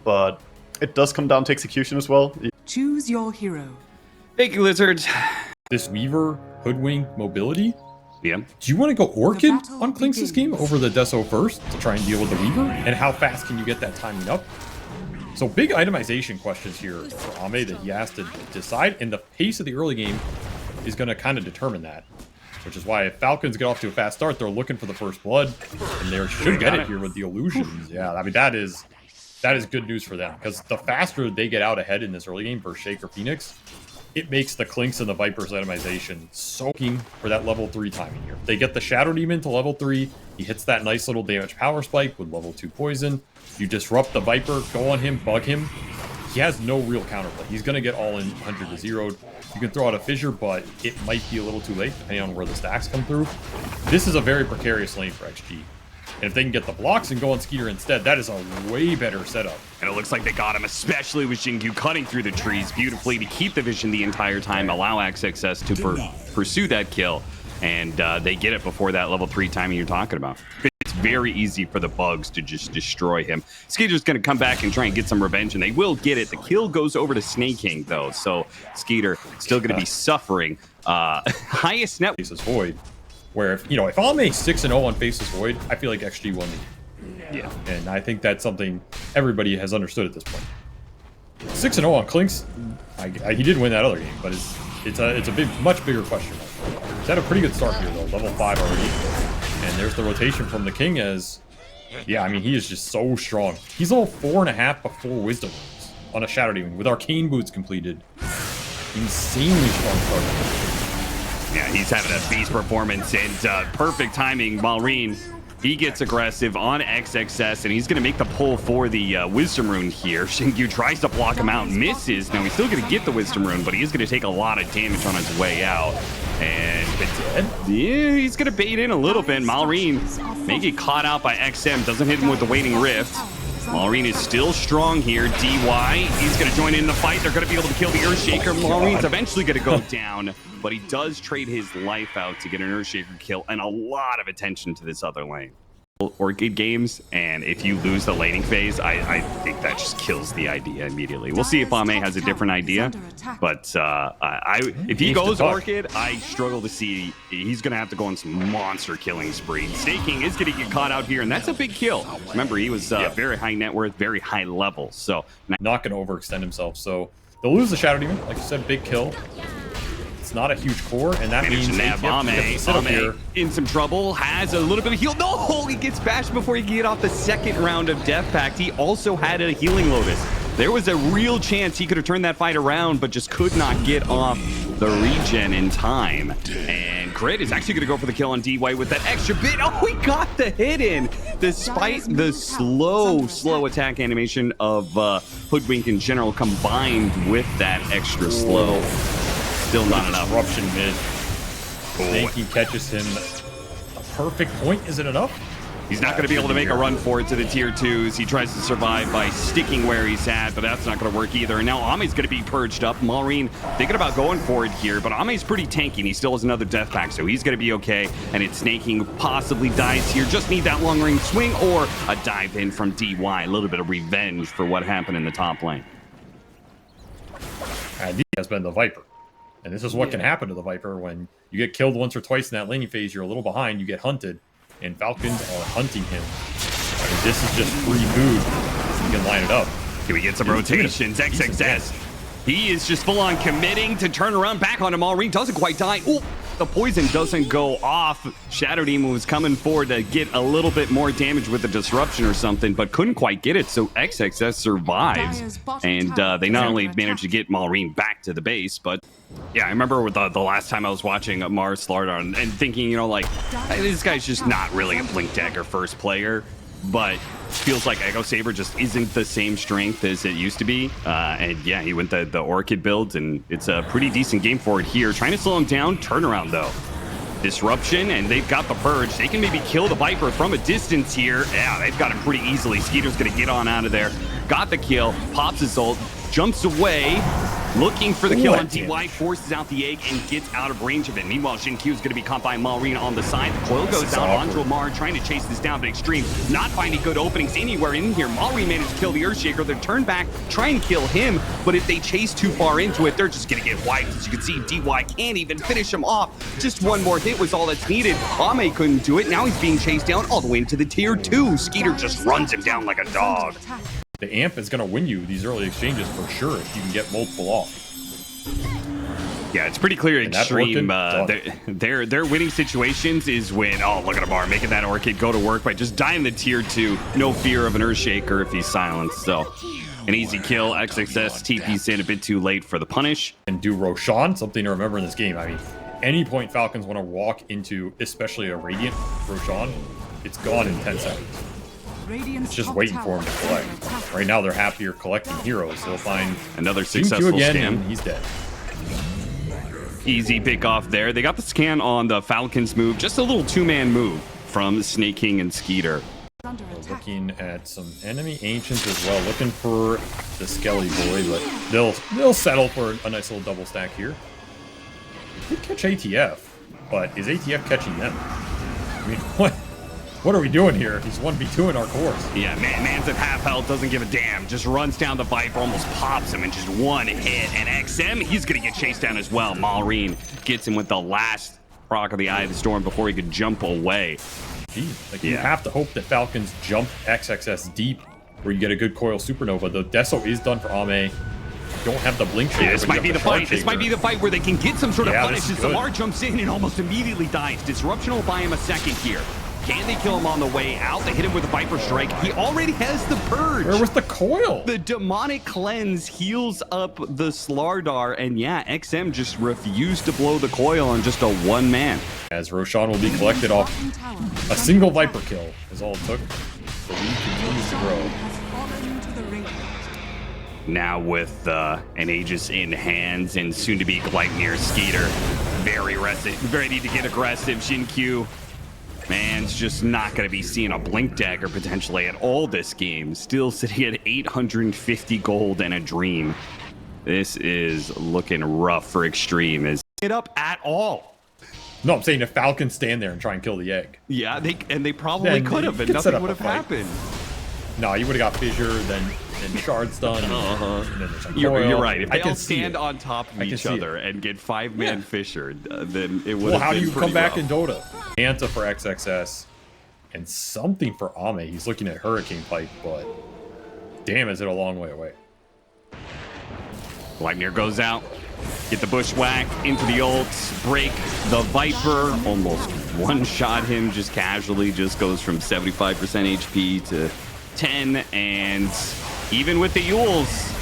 but it does come down to execution as well. Choose your hero. Thank you, Lizard. This Weaver Hoodwink mobility. Yeah. Do you want to go Orchid battle on Clinks this game over the Deso first to try and deal with the Weaver? And how fast can you get that timing up? So big itemization questions here for Ame that he has to decide, and the pace of the early game is going to kind of determine that. Which is why if Falcons get off to a fast start, they're looking for the first blood, and they should get it here with the illusions. Yeah, I mean that is good news for them, because the faster they get out ahead in this early game versus Shake or Phoenix, it makes the Clinks and the Vipers itemization soaking for that level 3 timing here. They get the Shadow Demon to level 3. He hits that nice little damage power spike with level 2 poison. You disrupt the Viper, go on him, bug him. He has no real counterplay. He's going to get all in 100 to 0'd. You can throw out a Fissure, but it might be a little too late depending on where the stacks come through. This is a very precarious lane for XG. And if they can get the blocks and go on Skeeter instead, that is a way better setup. And it looks like they got him, especially with Xingyu cutting through the trees beautifully to keep the vision the entire time, allow XXS to pursue that kill. And they get it before that level 3 timing you're talking about. It's very easy for the bugs to just destroy him. Skeeter's going to come back and try and get some revenge, and they will get it. The kill goes over to Snake King, though, so Skeeter still going to be suffering. Highest net Faceless Void, where if I'll make 6-0 on Faceless Void, I feel like XG won the game. Yeah, and I think that's something everybody has understood at this point. 6-0 on Clinks, he did win that other game, but it's a much bigger question mark. He's had a pretty good start here, though, level 5 already. And there's the rotation from the King as, yeah, I mean, he is just so strong. He's level 4.5 before Wisdom Runes on a Shadow Demon with Arcane Boots completed. Insanely strong start. Yeah, he's having a beast performance and perfect timing. Malrine, he gets aggressive on XXS, and he's going to make the pull for the Wisdom Rune here. Xingyu tries to block him out, misses. Now, he's still going to get the Wisdom Rune, but he is going to take a lot of damage on his way out. And yeah, he's going to bait in a little bit. Malrine may get caught out by XM. Doesn't hit him with the Waiting Rift. Malrine is still strong here. DY, he's going to join in the fight. They're going to be able to kill the Earthshaker. Malrine's eventually going to go down, but he does trade his life out to get an Earthshaker kill and a lot of attention to this other lane. Orchid games, and if you lose the laning phase, I think that just kills the idea immediately. We'll see if Ame has a different idea, but if he goes Orchid, I struggle to see. He's going to have to go on some monster killing spree. Staking is going to get caught out here, and that's a big kill. Remember, he was very high net worth, very high level, so not going to overextend himself. So they'll lose the Shadow Demon, like you said, big kill. It's not a huge core, and that means Ame in some trouble, has a little bit of heal. No, he gets bashed before he can get off the second round of Death Pact. He also had a Healing Lotus. There was a real chance he could have turned that fight around, but just could not get off the regen in time. And Crit is actually going to go for the kill on DY with that extra bit. Oh, he got the hit in, despite the slow attack animation of Hoodwink in general, combined with that extra slow. Still not enough. Disruption mid. Snakey catches him a perfect point. Is it enough? He's not going to be able to make a run for it to the tier 2s. He tries to survive by sticking where he's at, but that's not going to work either. And now Ame's going to be purged up. Malrine thinking about going for it here, but Ame's pretty tanky, and he still has another Death Pack, so he's going to be okay. And it's Snaking possibly dies here. Just need that long range swing or a dive in from DY. A little bit of revenge for what happened in the top lane. And he has been the Viper. And this is what can happen to the Viper when you get killed once or twice in that laning phase. You're a little behind, you get hunted, and Falcons are hunting him. I mean, this is just free food. You can line it up. Can we get some rotations? XXS. He is just full on committing to turn around back on him. Malrine doesn't quite die. Oh, the poison doesn't go off. Shadow Demon was coming forward to get a little bit more damage with the disruption or something, but couldn't quite get it. So XXS survives, and they not only managed to get Malrine back to the base, but yeah, I remember with the last time I was watching Mars Slardar and thinking, like, hey, this guy's just not really a Blink Dagger first player, but feels like Echo Saber just isn't the same strength as it used to be. And yeah, he went the Orchid build, and it's a pretty decent game for it here. Trying to slow him down. Turnaround, though. Disruption, and they've got the Purge. They can maybe kill the Viper from a distance here. Yeah, they've got him pretty easily. Skeeter's going to get on out of there. Got the kill. Pops his ult. Jumps away. Looking for the kill on What DY, damage? forces out the egg and gets out of range of it. Meanwhile, Xinqiu is going to be caught by Malrine on the side. The coil goes out onto Amar, trying to chase this down, but Extreme not finding good openings anywhere in here. Malrine managed to kill the Earthshaker. They're turned back, try and kill him, but if they chase too far into it, they're just going to get wiped. As you can see, DY can't even finish him off. Just one more hit was all that's needed. Ame couldn't do it. Now he's being chased down all the way into the tier 2. Skeeter just runs him down like a dog. The amp is going to win you these early exchanges for sure if you can get multiple off. Yeah, it's pretty clear Extreme, Orchid, their winning situations is when, oh, look at Amar making that Orchid go to work by just dying the tier 2. No fear of an Earthshaker if he's silenced. So an easy kill. XXS TP's in a bit too late for the punish. And do Roshan, something to remember in this game. I mean, any point Falcons want to walk into, especially a Radiant Roshan, it's gone in 10 seconds. It's just waiting for him to collect. Right now, they're happier collecting heroes. They'll find Another Xinqiu successful again, scam. and he's dead. Easy pick off there. They got the scan on the Falcons move. Just a little two-man move from Snake King and Skeeter. Looking at some enemy ancients as well, looking for the Skelly boy, but they'll settle for a nice little double stack here. They did catch ATF, but is ATF catching them? I mean, what are we doing here? He's 1v2 in our course. Yeah, man's at half health, doesn't give a damn. Just runs down the Viper, almost pops him in just one hit. And XM, he's gonna get chased down as well. Malrine gets him with the last proc of the Eye of the Storm before he could jump away. Gee, like you have to hope that Falcons jump XXS deep where you get a good coil supernova. The Deso is done for Ame. Don't have the blink shaker. Yeah, this might be the fight. This might be the fight where they can get some sort of punish. As Amar jumps in and almost immediately dies. Disruption will buy him a second here. Can they kill him on the way out? They hit him with a Viper Strike. He already has the Purge. Where was the coil? The Demonic Cleanse heals up the Slardar, and yeah, XM just refused to blow the coil on just a one man. As Roshan will be collected off a single Viper kill is all it took. The lead continues to grow. Now with an Aegis in hands and soon to be Gleipnir Skeeter, very ready to get aggressive. Xinqiu, man's just not going to be seeing a Blink Dagger potentially at all this game. Still sitting at 850 gold and a dream. This is looking rough for Extreme. Is it up at all? No, I'm saying if Falcons stand there and try and kill the egg. Yeah, they probably could have, and nothing would have happened. No, you would have got Fissure, then Shard's done. And then You're right. If they all stand on top of each other and get 5-man Fissure, then it would. Well, how do you come back in Dota? Anta for XXS, and something for Ame. He's looking at Hurricane Pike, but damn, is it a long way away. Gleipnir goes out, get the bushwhack into the ult, break the Viper, almost one-shot him just casually, just goes from 75% HP to 10, and even with the Yules,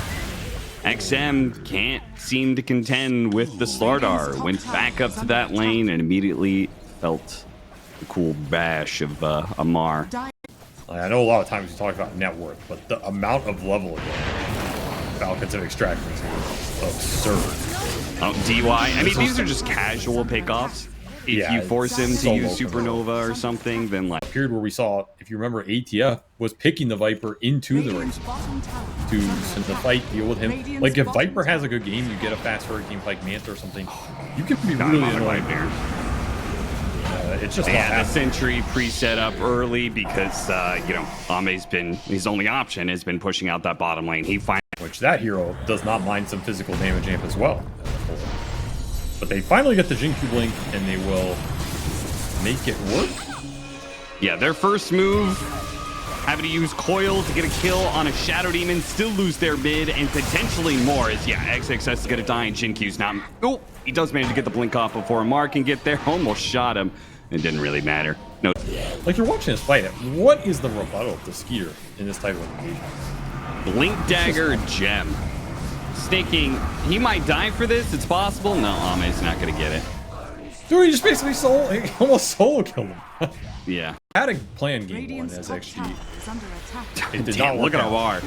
XM can't seem to contend with the Slardar. Went back up to that lane and immediately felt the cool bash of Amar. I know a lot of times we talk about net worth, but the amount of level again Falcons have extracted is absurd. Oh, DY. I mean, these are just casual pickoffs. If you force him to use Supernova or something, then like... period where we saw, if you remember, ATF was picking the Viper into the race to send the fight, deal with him. Like, if Viper has a good game, you get a fast Hurricane Pike Manta or something, you can be really annoying there. It's just the Sentry pre-set up early because, you know, Ame's been, his only option has been pushing out that bottom lane. Which that hero does not mind some physical damage amp as well. But they finally get the Xinqiu Blink, and they will make it work. Yeah, their first move, having to use Coil to get a kill on a Shadow Demon, still lose their mid, and potentially more as, yeah, XXS is going to die, and Xinqiu's not... Oh, he does manage to get the blink off before Amar can get there. Almost shot him. It didn't really matter. No. Like, you're watching this fight. What is the rebuttal to Skeeter in this type of engagement? Blink Dagger Gem. Snaking, he might die for this. It's possible. No, Ame's not going to get it. Dude, he just basically almost solo killed him. Yeah. Had a plan game 1 as XG. It did Damn, not look work at out. Avar.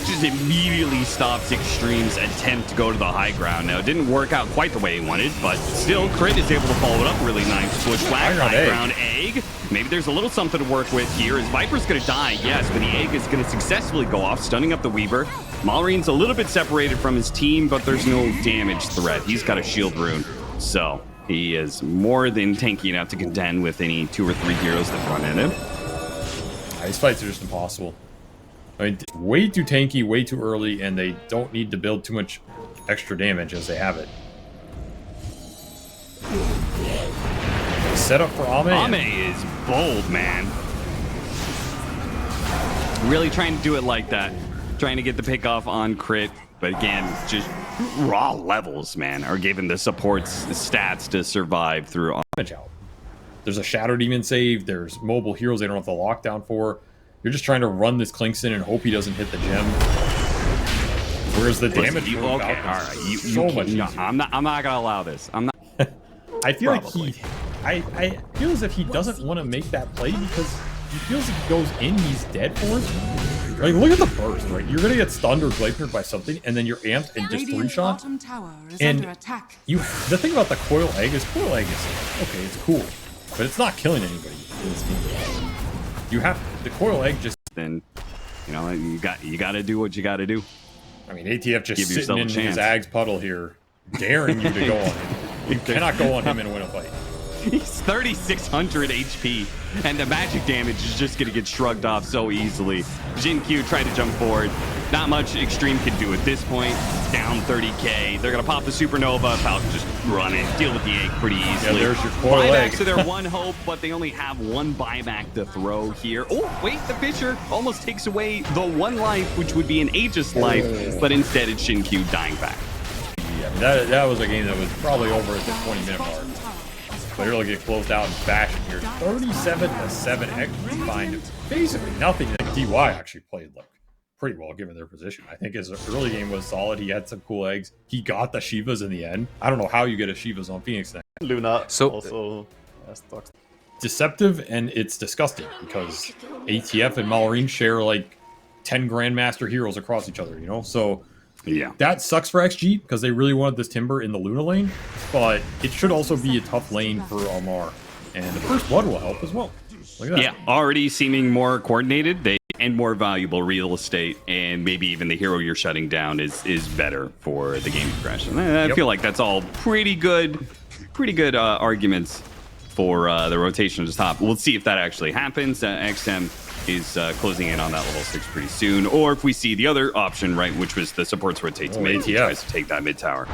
Just immediately stops Extreme's attempt to go to the high ground. Now, it didn't work out quite the way he wanted, but still, Crit is able to follow it up really nice. Bushwhack, high ground egg. Maybe there's a little something to work with here. As Viper's going to die, yes, but the egg is going to successfully go off, stunning up the Weaver. Malreen's a little bit separated from his team, but there's no damage threat. He's got a shield rune, so he is more than tanky enough to contend with any 2 or 3 heroes that run at him. These fights are just impossible. I mean, way too tanky, way too early, and they don't need to build too much extra damage as they have it. Set up for Ame. Ame is bold, man. Really trying to do it like that. Trying to get the pick off on Crit. But again, just raw levels, man, are given the supports stats to survive through damage out. There's a Shadow Demon save. There's mobile heroes they don't have the lockdown for. You're just trying to run this Klinkson and hope he doesn't hit the gem. Whereas the damage from okay, Falcons all right. is so much easier. I'm not gonna allow this. I'm not. I feel Probably. like I feel as if he doesn't want to make that play because he feels like he goes in, he's dead for it. Like, look at the burst, right? You're gonna get stunned or glaciared by something, and then you're amped and just 3-shot. And the thing about the coil egg is okay, it's cool, but it's not killing anybody in this game. You have the coil egg just. Then, you know, you got to do what you got to do. I mean, ATF just Give sitting yourself a in chance. his Ags puddle here, daring you to go on him. You cannot go on him and win a fight. He's 3,600 HP, and the magic damage is just going to get shrugged off so easily. Jin Q tried to jump forward. Not much Extreme can do at this point. Down 30k. They're going to pop the Supernova. Falcon just run it. Deal with the egg pretty easily. Yeah, there's your coil egg. Buybacks to their one hope, but they only have one buyback to throw here. Oh, wait, the Fisher almost takes away the one life, which would be an Aegis life, but instead it's Jin Q dying back. Yeah, that was a game that was probably over at the 20-minute mark. Clearly get closed out in fashion here. 37-7 XG find basically nothing. DY actually played like pretty well given their position. I think his early game was solid. He had some cool eggs. He got the Shivas in the end. I don't know how you get a Shivas on Phoenix next. Luna So- also has stocks. Deceptive, and it's disgusting because ATF and Malreen share like 10 Grandmaster heroes across each other, you know? So Yeah. that sucks for XG because they really wanted this Timber in the Luna lane, but it should also be a tough lane for Almar. And the first blood will help as well. Look at that. Yeah, already seeming more coordinated and more valuable real estate, and maybe even the hero you're shutting down is better for the game progression. I feel like that's all pretty good arguments for the rotation to top. We'll see if that actually happens. XM is closing in on that level 6 pretty soon, or if we see the other option, right, which was the supports rotate to mid. He tries to take that mid tower.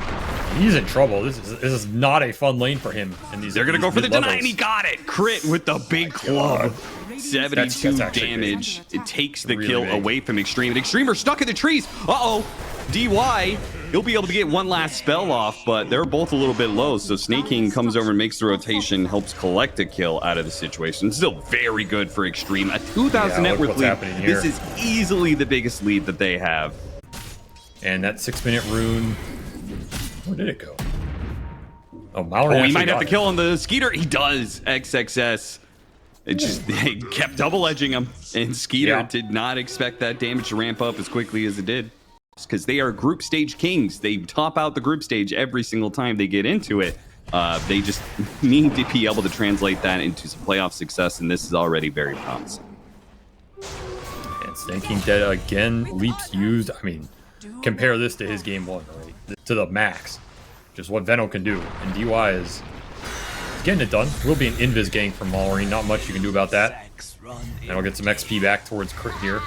He's in trouble. This is not a fun lane for him. And They're gonna go for the deny, and he got it. Crit with the big club. 72 That's actually damage. It takes the Really kill big. away from Extreme. And Extreme are stuck in the trees. Uh-oh. DY, he'll be able to get one last spell off, but they're both a little bit low. So Snake King comes over and makes the rotation, helps collect a kill out of the situation. Still very good for Extreme. A 2,000 net worth what's lead. happening here. This is easily the biggest lead that they have. And that 6-minute rune, where did it go? Oh, Mallory. Oh, he actually might have got to it. kill on the Skeeter. He does. XXS. It just they kept double edging him, and Skeeter did not expect that damage to ramp up as quickly as it did. Because they are group stage kings. They top out the group stage every single time they get into it. They just need to be able to translate that into some playoff success, and this is already very promising. And Snake King dead again. Leaps used. I mean, compare this to his game 1, right? To the max. Just what Veno can do. And DY is getting it done. Will be an invis gang from Mallory. Not much you can do about that. And we'll get some XP back towards Crit here.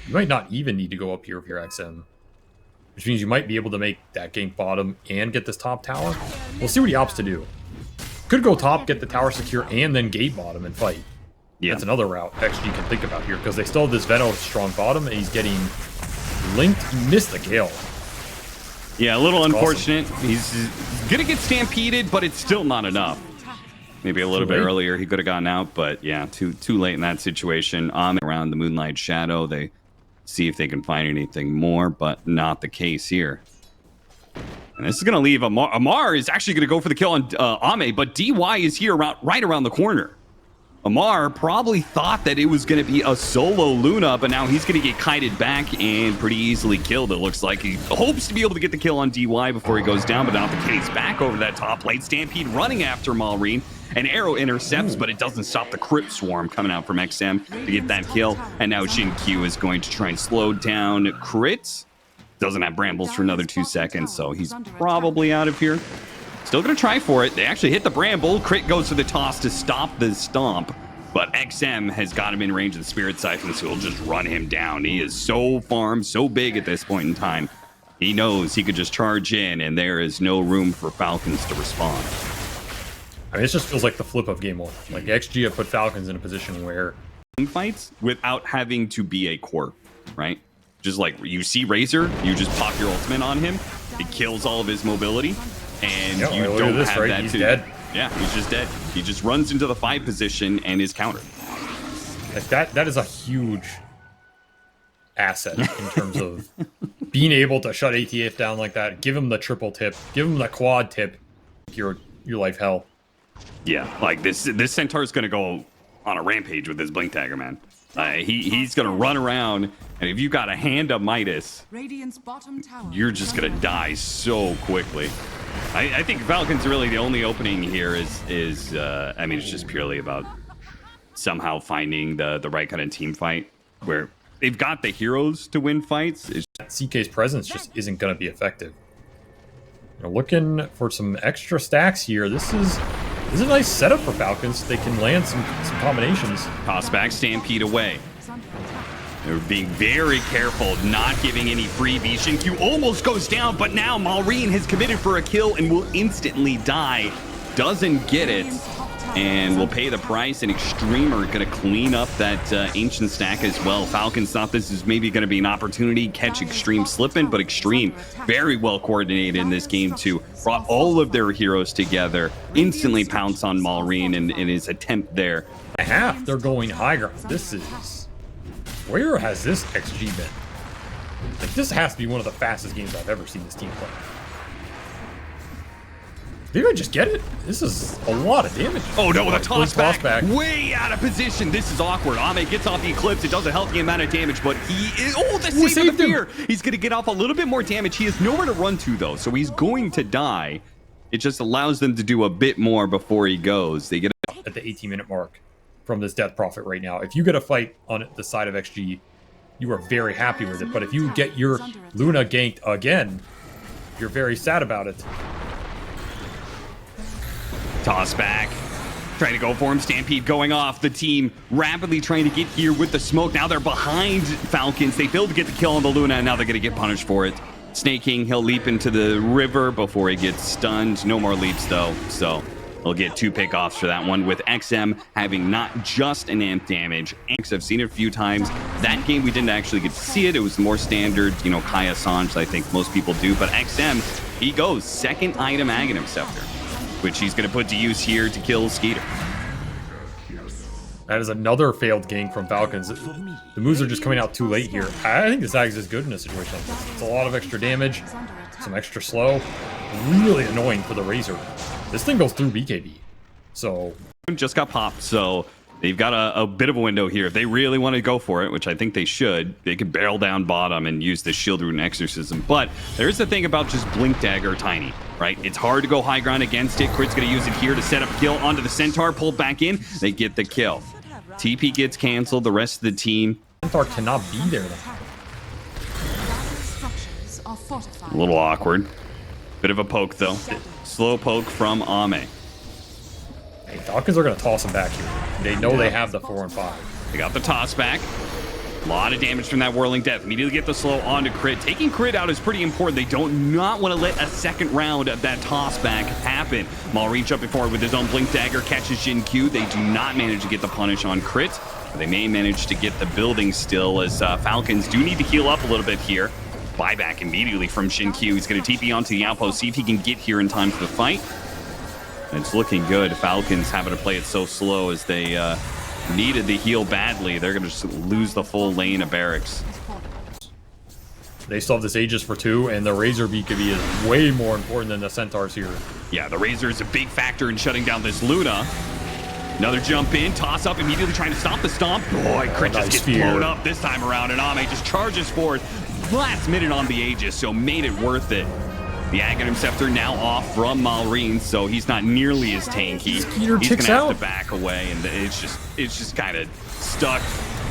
You might not even need to go up here if you're XM. Which means you might be able to make that gank bottom and get this top tower. We'll see what he opts to do. Could go top, get the tower secure, and then gate bottom and fight. Yeah. That's another route XG can think about here, because they still have this Veno strong bottom, and he's getting linked. He missed the Gale. Yeah, a little unfortunate. He's gonna get stampeded, but it's still not enough. Maybe a little bit earlier he could have gotten out, but yeah, too late in that situation. Around the Moonlight Shadow, they see if they can find anything more, but not the case here. And this is going to leave Amar. Amar is actually going to go for the kill on Ame, but DY is here right around the corner. Amar probably thought that it was going to be a solo Luna, but now he's going to get kited back and pretty easily killed. It looks like he hopes to be able to get the kill on DY before he goes down, but not the case. Back over that top lane. Stampede running after Malrine. An arrow intercepts, but it doesn't stop the Crypt Swarm coming out from XM to get that kill. And now XinQ is going to try and slow down Crit. Doesn't have Brambles for another 2 seconds, so he's probably out of here. Still gonna try for it. They actually hit the Bramble. Crit goes for the toss to stop the stomp, but XM has got him in range of the Spirit Siphon, so he'll just run him down. He is so farmed, so big at this point in time. He knows he could just charge in, and there is no room for Falcons to respond. I mean, it just feels like the flip of game 1. Like, XG have put Falcons in a position where... fights without having to be a core, right? Just like, you see Razor, you just pop your ultimate on him, it kills all of his mobility, and you don't have that. He's dead. Yeah, he's just dead. He just runs into the 5 position and is countered. Like that is a huge asset in terms of being able to shut ATF down like that. Give him the triple tip. Give him the quad tip. Your life hell. Yeah, like this Centaur is gonna go on a rampage with this Blink Dagger, man. He's gonna run around, and if you got a hand of Midas, you're just gonna die so quickly. I think Falcons are really the only opening here is I mean, it's just purely about somehow finding the right kind of team fight where they've got the heroes to win fights. CK's presence just isn't going to be effective. They're looking for some extra stacks here. This is a nice setup for Falcons. They can land some combinations. Toss back, Stampede away. They're being very careful, not giving any freebies. XinQ almost goes down, but now Malrine has committed for a kill and will instantly die. Doesn't get it, and will pay the price. And XTREME are going to clean up that ancient stack as well. Falcons thought this is maybe going to be an opportunity, catch XTREME slipping, but XTREME very well coordinated in this game too. Brought all of their heroes together, instantly pounce on Malrine in his attempt there. Half, they're going high ground. This is... Where has this XG been? Like, this has to be one of the fastest games I've ever seen this team play. Did I just get it? This is a lot of damage. Oh no, the toss back. Way out of position. This is awkward. Ame gets off the Eclipse. It doesn't help the amount of damage, but he is... Oh, the save of the fear. He's going to get off a little bit more damage. He has nowhere to run to, though, so he's going to die. It just allows them to do a bit more before he goes. They get at the 18-minute mark from this Death Prophet right now. If you get a fight on the side of XG, you are very happy with it. But if you get your Luna ganked again, you're very sad about it. Toss back. Trying to go for him. Stampede going off. The team rapidly trying to get here with the smoke. Now they're behind Falcons. They failed to get the kill on the Luna, and now they're going to get punished for it. Snaking, he'll leap into the river before he gets stunned. No more leaps, though, so he'll get 2 pickoffs for that one, with XM having not just an amp damage. I've seen it a few times. That game, we didn't actually get to see it. It was more standard, you know, Kaya Sanj, I think most people do. But XM, he goes second item Aghanim Scepter, which he's going to put to use here to kill Skeeter. That is another failed gank from Falcons. The moves are just coming out too late here. I think this Ags is good in a situation like this. It's a lot of extra damage, some extra slow. Really annoying for the Razor. This thing goes through BKB. So... just got popped, so they've got a bit of a window here. If they really want to go for it, which I think they should, they could barrel down bottom and use the Shield Rune Exorcism. But there's the thing about just Blink Dagger Tiny, right? It's hard to go high ground against it. Crit's going to use it here to set up kill onto the Centaur, pull back in. They get the kill. TP gets canceled. The rest of the team... Centaur cannot be there, though. A little awkward. Bit of a poke, though. Slow poke from Ame. Hey, Falcons are going to toss him back here. They know they have the 4 and 5. They got the toss back. A lot of damage from that Whirling Death. Immediately get the slow onto Crit. Taking Crit out is pretty important. They don't not want to let a second round of that toss back happen. Malrine jumping forward with his own Blink Dagger, catches XinQ. They do not manage to get the punish on Crit. They may manage to get the building still, as Falcons do need to heal up a little bit here. Buyback immediately from XinQ. He's going to TP onto the outpost, see if he can get here in time for the fight. And it's looking good. Falcons having to play it so slow as they needed the heal badly. They're going to just lose the full lane of barracks. They still have this Aegis for 2, and the Razor BKB is way more important than the Centaurs here. Yeah, the Razor is a big factor in shutting down this Luna. Another jump in, toss up, immediately trying to stop the stomp. Boy, Crit just gets blown up this time around, and Ame just charges forward last minute on the Aegis, so made it worth it. The Aghanim Scepter now off from Malrine, so he's not nearly as tanky. Skeeter He's ticks gonna have out. to back away, and it's just kind of stuck.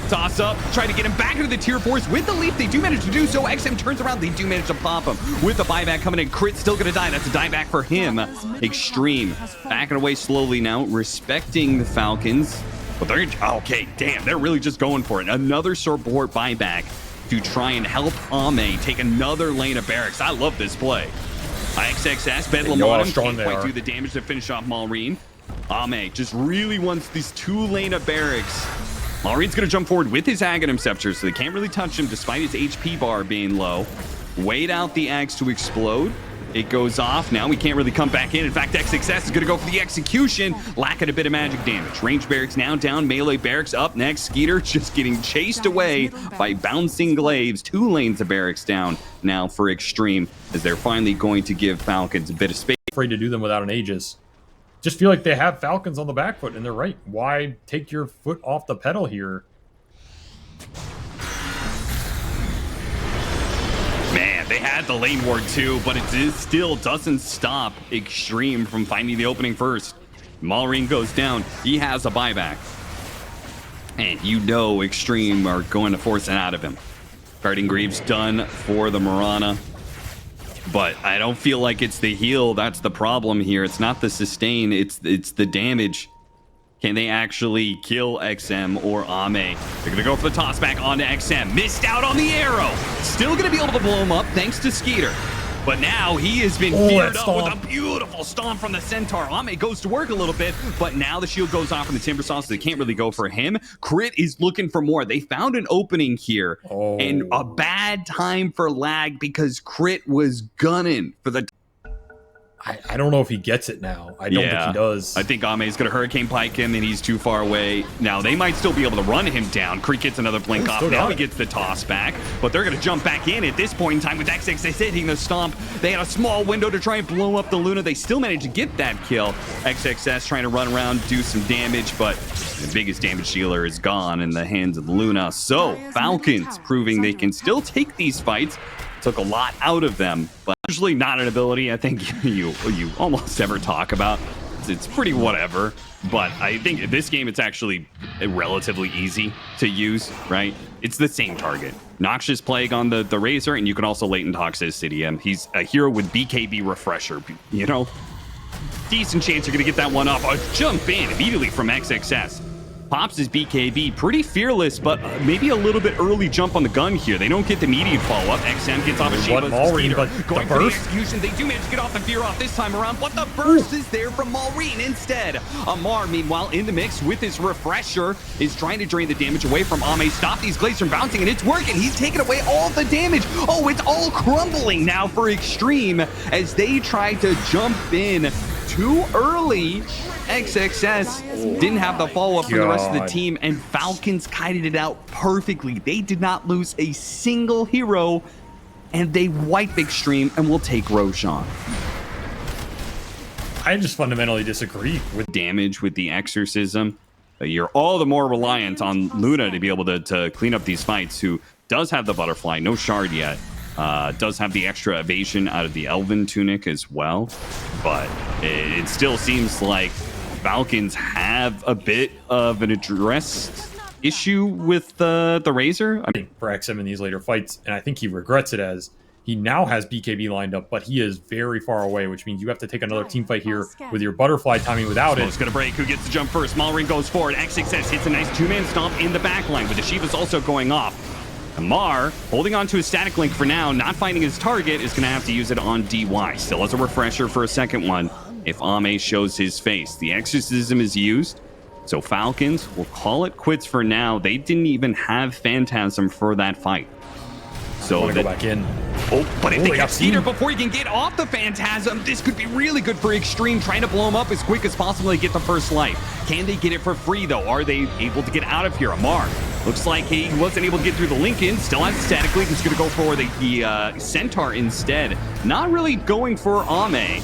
Toss up, try to get him back into the tier 4s with the leap. They do manage to do so. XM turns around. They do manage to pop him with the buyback coming in. Crit still gonna die. That's a dieback for him. Extreme backing away slowly now, respecting the Falcons. But they're okay. Damn, they're really just going for it. Another support buyback to try and help Ame take another lane of barracks. I love this play. XXS, Bedlam on him, can't quite do the damage to finish off Malrine. Ame just really wants these 2 lane of barracks. Malrine's gonna jump forward with his Aghanim Scepter, so they can't really touch him despite his HP bar being low. Wait out the axe to explode. It goes off. Now we can't really come back in. In fact, XXS is going to go for the execution. Lacking a bit of magic damage. Range barracks now down. Melee barracks up next. Skeeter just getting chased away by bouncing glaives. 2 lanes of barracks down now for Extreme, as they're finally going to give Falcons a bit of space. Afraid to do them without an Aegis. Just feel like they have Falcons on the back foot, and they're right. Why take your foot off the pedal here? Man, they had the lane ward too, but it still doesn't stop Extreme from finding the opening first. Malrine goes down. He has a buyback. And you know Extreme are going to force it out of him. Guarding Greaves done for the Mirana. But I don't feel like it's the heal that's the problem here. It's not the sustain, it's the damage. Can they actually kill XM or Ame? They're going to go for the toss back onto XM. Missed out on the arrow. Still going to be able to blow him up thanks to Skeeter. But now he has been geared up with a beautiful stomp from the Centaur. Ame goes to work a little bit, but now the shield goes off from the Timber Saw, so they can't really go for him. Crit is looking for more. They found an opening here, and a bad time for lag because Crit was gunning for the... I don't know if he gets it now. I don't think he does. I think Ame's going to Hurricane Pike him, and he's too far away. Now, they might still be able to run him down. Creek gets another blink off. Now he gets the toss back, but they're going to jump back in at this point in time with XXS hitting the stomp. They had a small window to try and blow up the Luna. They still managed to get that kill. XXS trying to run around, do some damage, but the biggest damage dealer is gone in the hands of the Luna. So, Falcons proving they can still take these fights. Took a lot out of them, but usually not an ability I think you almost ever talk about. It's pretty whatever, but I think in this game it's actually relatively easy to use, right? It's the same target. Noxious Plague on the Razor, and you can also Latent Toxicity. He's a hero with BKB Refresher, you know? Decent chance you're going to get that one off. A jump in immediately from XXS. Pops his BKB, pretty fearless, but maybe a little bit early jump on the gun here. They don't get the immediate follow-up. XM gets off a Shiva's going for the execution. They do manage to get off the fear off this time around, but the burst is there from Malrine instead. Amar, meanwhile, in the mix with his Refresher, is trying to drain the damage away from Ame. Stop these glaives from bouncing, and it's working. He's taking away all the damage. Oh, it's all crumbling now for Extreme as they try to jump in too early. XXS didn't have the follow-up from the rest of the team, and Falcons kited it out perfectly. They did not lose a single hero, and they wipe Extreme and will take Roshan. I just fundamentally disagree with damage with the Exorcism. You're all the more reliant on Luna to be able to clean up these fights, who does have the Butterfly, no shard yet. Does have the extra evasion out of the Elven Tunic as well, but it still seems like Falcons have a bit of an addressed issue with the Razor. I mean, for XM in these later fights, and I think he regrets it as he now has BKB lined up, but he is very far away, which means you have to take another team fight here with your Butterfly timing without it. It's going to break. Who gets to jump first? Malrine goes forward. XXS hits a nice 2-man stomp in the backline, with the Shiva's also going off. Amar, holding on to his static link for now, not finding his target, is going to have to use it on DY. Still has a refresher for a second one if Ame shows his face. The Exorcism is used, so Falcons will call it quits for now. They didn't even have Phantasm for that fight. So go back in. Oh, but if they got get seen. Skeeter before he can get off the Phantasm, this could be really good for Extreme, trying to blow him up as quick as possible to get the first life. Can they get it for free, though? Are they able to get out of here? Amar looks like he wasn't able to get through the Lincoln. Still has static lead. He's going to go for the Centaur instead. Not really going for Ame.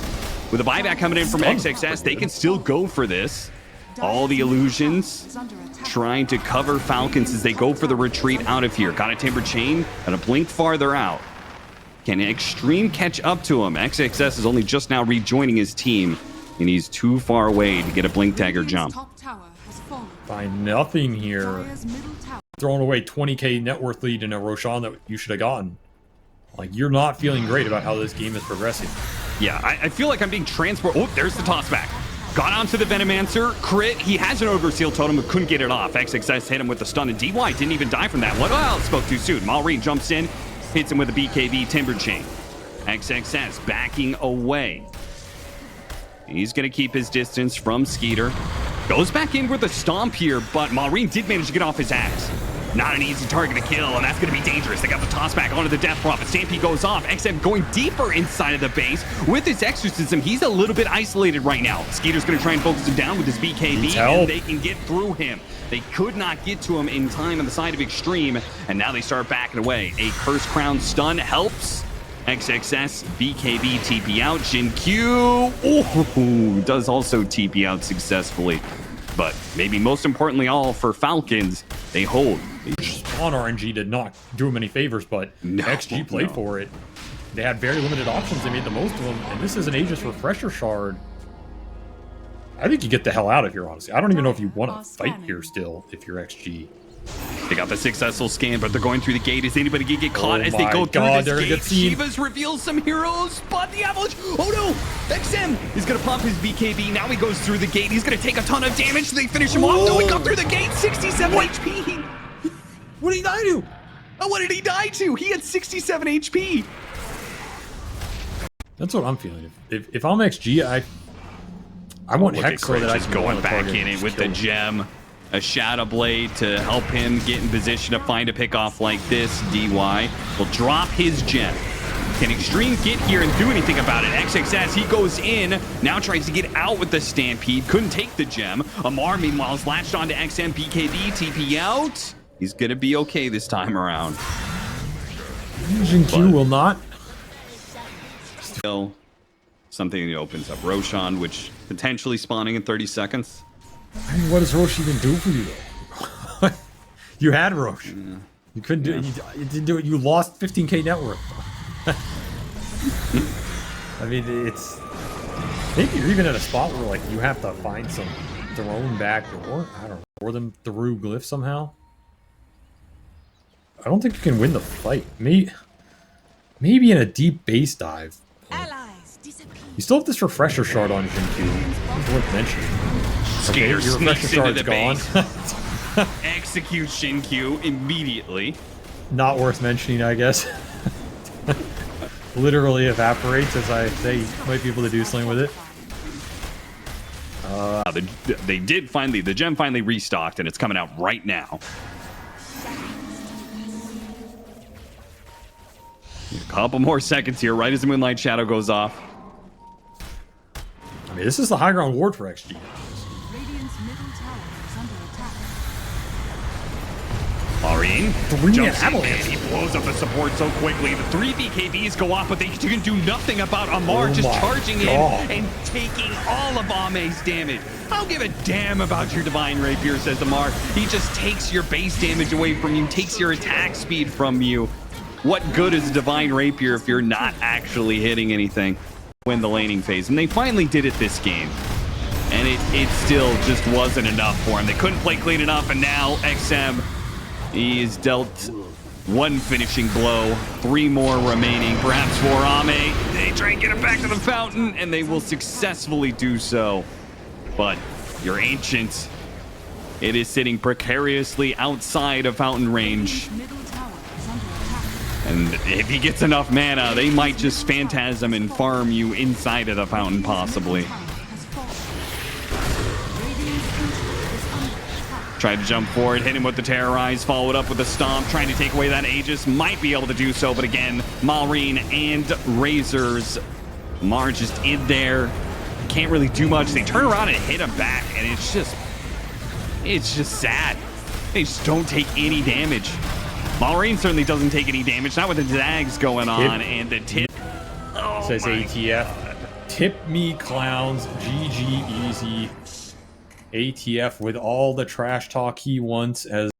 With a buyback coming in from XXS, they can still go for this. All the illusions trying to cover Falcons as they go for the retreat out of here. Got a Timber Chain and a blink farther out. Can Extreme catch up to him? XXS is only just now rejoining his team, and he's too far away to get a blink dagger jump. By nothing here. Throwing away 20k net worth lead in a Roshan that you should have gotten. Like, you're not feeling great about how this game is progressing. Yeah, I feel like I'm being transported. Oh, there's the toss back. Got onto the Venomancer. Crit. He has an Overseal Totem, but couldn't get it off. XXS hit him with the stun, and DY didn't even die from that one. Well, spoke too soon. Malrine jumps in, hits him with a BKB Timber Chain. XXS backing away. He's going to keep his distance from Skeeter. Goes back in with a stomp here, but Malrine did manage to get off his axe. Not an easy target to kill, and that's going to be dangerous. They got the toss back onto the Death Prophet. Stampede goes off. XM going deeper inside of the base. With his Exorcism, he's a little bit isolated right now. Skeeter's going to try and focus him down with his BKB, and they can get through him. They could not get to him in time on the side of Extreme, and now they start backing away. A Curse Crown stun helps. XXS, BKB, TP out. Jin Q, does also TP out successfully. But maybe most importantly all for Falcons, they hold. Spawn RNG did not do him any favors, but XG played for it. They had very limited options. They made the most of them, and this is an Aegis Refresher Shard. I think you get the hell out of here, honestly. I don't even know if you want to fight here still if you're XG. They got the successful scan, but they're going through the gate. Is anybody going to get caught as they go through this gate? Shivas reveals some heroes, but the Avalanche. Oh no! XM is going to pop his BKB. Now he goes through the gate. He's going to take a ton of damage. They finish him off. No, he got through the gate. 67 HP. What did he die to? Oh, what did he die to? He had 67 HP. That's what I'm feeling. If I'm XG, I want Hex so that I can going back in it with the gem. A Shadow Blade to help him get in position to find a pickoff like this. DY will drop his gem. Can Extreme get here and do anything about it? XXS, he goes in, now tries to get out with the Stampede. Couldn't take the gem. Amar, meanwhile, is latched onto XM. BKB, TP out. He's going to be okay this time around. Jin Q will not. Still, something that opens up Roshan, which potentially spawning in 30 seconds. I mean, what does Roche even do for you, though? You had Roche. Yeah. You couldn't do it. You didn't do it. You lost 15k net worth. I mean, it's... Maybe you're even at a spot where, like, you have to find some thrown back door. I don't know. Or them through glyph somehow. I don't think you can win the fight. Maybe in a deep base dive. You still have this refresher shard on Jin Q. It's worth mentioning. Skeeter your refresher sneaks into the gone. base. Executes Jin Q immediately. Not worth mentioning, I guess. Literally evaporates, as I say. You might be able to do something with it. They did finally, the gem finally restocked, and it's coming out right now. A couple more seconds here, right as the Moonlight Shadow goes off. I mean, this is the high ground ward for XG. Malrine jumps in, and he blows up the support so quickly. The 3 BKBs go off, but they can do nothing about Amar just charging in and taking all of Ame's damage. I don't give a damn about your Divine Rapier, says Amar. He just takes your base damage away from you, takes your attack speed from you. What good is a Divine Rapier if you're not actually hitting anything? Win the laning phase, and they finally did it this game. And it still just wasn't enough for him. They couldn't play clean enough, and now XM, he is dealt one finishing blow, 3 more remaining, perhaps for Ame. They try and get him back to the fountain, and they will successfully do so. But your Ancient, it is sitting precariously outside of fountain range. And if he gets enough mana, they might just Phantasm and farm you inside of the fountain, possibly. Tried to jump forward, hit him with the Terrorize, followed up with the Stomp, trying to take away that Aegis. Might be able to do so, but again, Malrine and Razors. Mar just in there. Can't really do much. They turn around and hit him back, and it's just sad. They just don't take any damage. Malrine certainly doesn't take any damage, not with the Zags going on, and the tip. Oh, Says ATF. God. Tip me, clowns. GG easy. ATF with all the trash talk he wants as